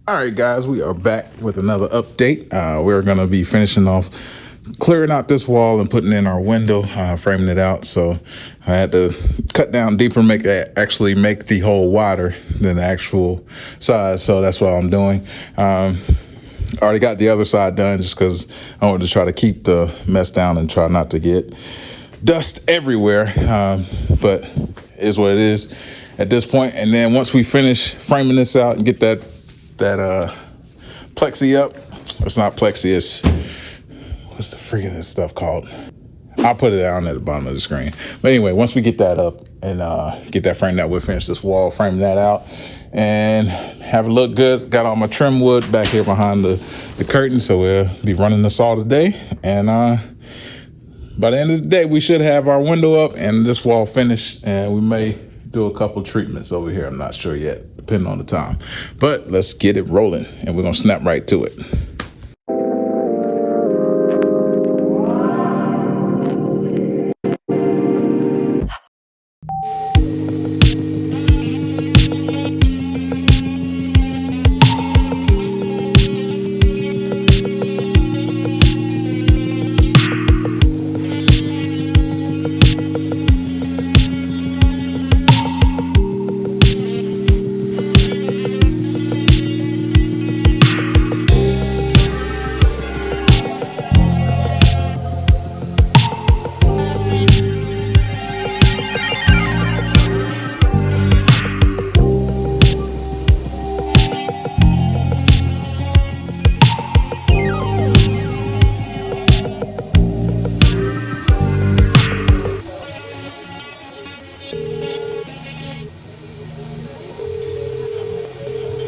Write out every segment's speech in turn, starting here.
All right, guys, we are back with another update. We're going to be finishing off clearing out this wall and putting in our window, framing it out. So I had to cut down deeper, actually make the hole wider than the actual size. So that's what I'm doing. I already got the other side done just because I wanted to try to keep the mess down and try not to get dust everywhere. But it is what it is at this point. And then once we finish framing this out and get that plexi up, it's not plexi, it's what's the freaking this stuff called? I'll put it down at the bottom of the screen. But anyway, once we get that up and get that framed out, we'll finish this wall, frame that out, and have it look good. Got all my trim wood back here behind the curtain, so we'll be running this all today. And by the end of the day, we should have our window up and this wall finished, and we may do a couple treatments over here. I'm not sure yet, depending on the time. But let's get it rolling, and we're gonna snap right to it.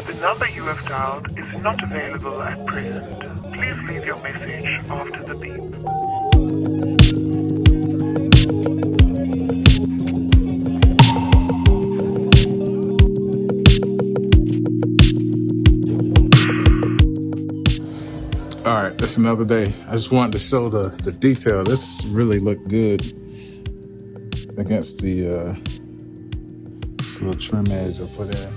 The number you have dialed is not available at present. Please leave your message after the beep. All right, that's another day. I just wanted to show the detail. This really looked good against the this little trim edge I put in.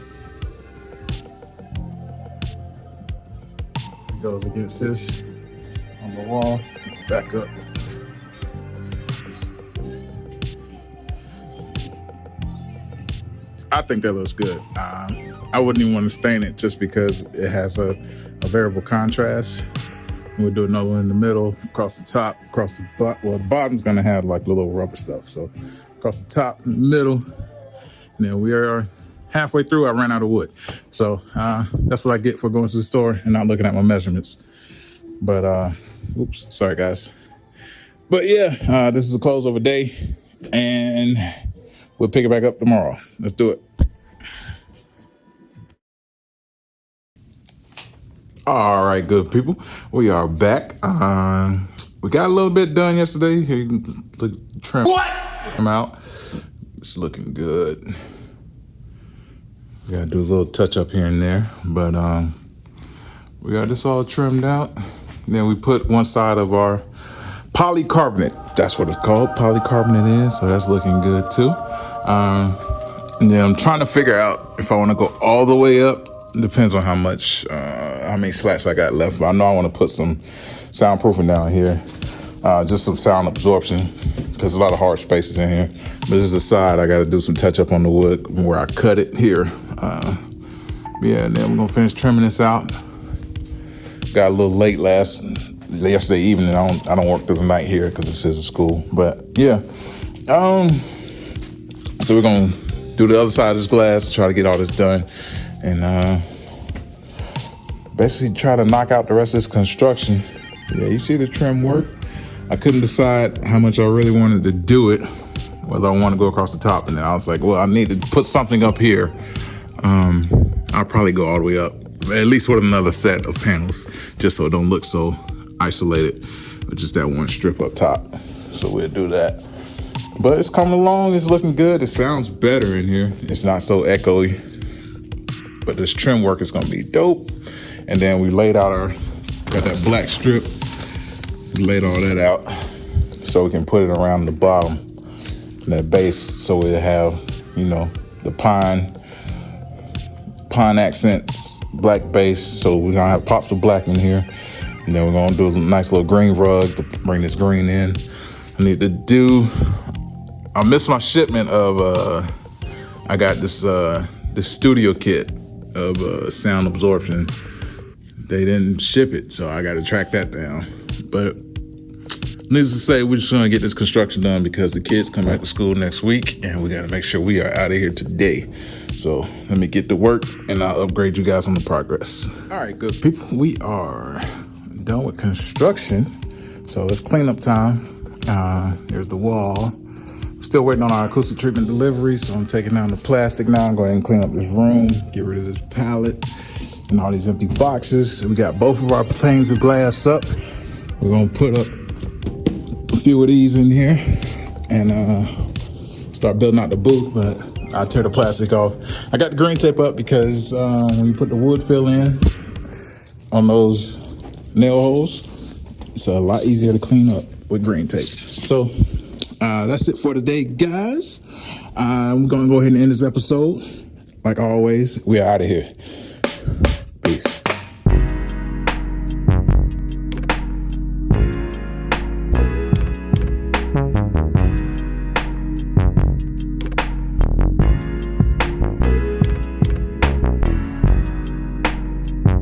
It goes against this on the wall. Back up. I think that looks good. I wouldn't even want to stain it just because it has a variable contrast. We'll do another one in the middle, across the top, across the bottom. Well, the bottom's gonna have like little rubber stuff. So across the top, in the middle, and then we are halfway through. I ran out of wood. So that's what I get for going to the store and not looking at my measurements. But oops, sorry guys. But yeah, this is a close of a day, and we'll pick it back up tomorrow. Let's do it. All right, good people. We are back. We got a little bit done yesterday. Here you can look, trim them out. It's looking good. We gotta do a little touch up here and there, but we got this all trimmed out. Then we put one side of our polycarbonate. That's what it's called. Polycarbonate is. So that's looking good too. And then I'm trying to figure out if I want to go all the way up. Depends on how many slats I got left. But I know I want to put some soundproofing down here, just some sound absorption, because there's a lot of hard spaces in here. But this is the side. I got to do some touch up on the wood where I cut it here. Yeah, and then we're gonna finish trimming this out. Got a little late yesterday evening. I don't work through the night here because this is a school. But yeah, so we're gonna do the other side of this glass, try to get all this done. And basically try to knock out the rest of this construction. Yeah, you see the trim work? I couldn't decide how much I really wanted to do it, whether I want to go across the top. And then I was like, well, I need to put something up here. I'll probably go all the way up, at least with another set of panels, just so it don't look so isolated with just that one strip up top. So we'll do that. But it's coming along, it's looking good. It sounds better in here. It's not so echoey. But this trim work is gonna be dope. And then we laid out got that black strip, we laid all that out so we can put it around the bottom, that base, so we have, you know, the pine pine accents, black base. So we're gonna have pops of black in here. And then we're gonna do a nice little green rug to bring this green in. I missed my shipment of, I got this studio kit of sound absorption. They didn't ship it, so I got to track that down. But needless to say, we're just going to get this construction done because the kids come back to school next week, and we got to make sure we are out of here today. So let me get to work, and I'll upgrade you guys on the progress. All right, good people, we are done with construction, so it's cleanup time. There's the wall. Still waiting on our acoustic treatment delivery, so I'm taking down the plastic now. I'm going to clean up this room, get rid of this pallet and all these empty boxes. So we got both of our panes of glass up. We're going to put up a few of these in here and start building out the booth, but I'll tear the plastic off. I got the green tape up because when you put the wood fill in on those nail holes, it's a lot easier to clean up with green tape. So that's it for today, guys. I'm going to go ahead and end this episode. Like always, we are out of here.